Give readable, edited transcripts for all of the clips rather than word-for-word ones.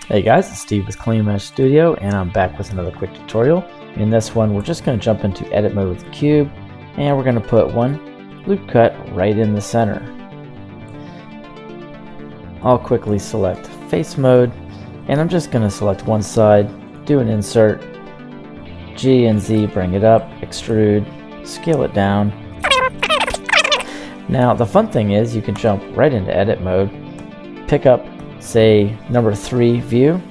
Hey guys, it's Steve with Clean Mesh Studio, and I'm back with another quick tutorial. In this one, we're just going to jump into edit mode with the cube, and we're going to put one loop cut right in the center. I'll quickly select face mode, and I'm just going to select one side, do an insert, G and Z, bring it up, extrude, scale it down. Now the fun thing is you can jump right into edit mode, pick up say number 3 view,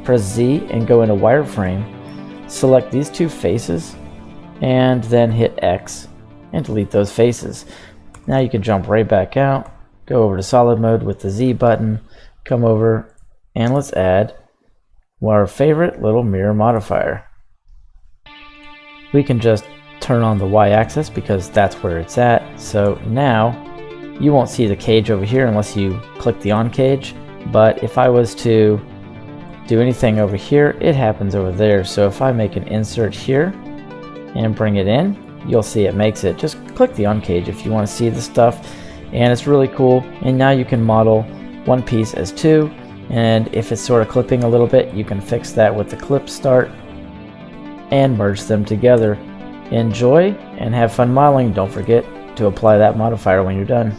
press Z and go into wireframe, select these two faces and then hit X and delete those faces. Now you can jump right back out, go over to solid mode with the Z button, come over and let's add our favorite little mirror modifier. We can just turn on the Y-axis because that's where it's at. So now you won't see the cage over here unless you click the on cage. But if I was to do anything over here, it happens over there. So if I make an insert here and bring it in, you'll see it makes it. Just click the on cage if you want to see the stuff, and it's really cool. And now you can model one piece as two, and if it's sort of clipping a little bit, you can fix that with the clip start and merge them together. Enjoy and have fun modeling. Don't forget to apply that modifier when you're done.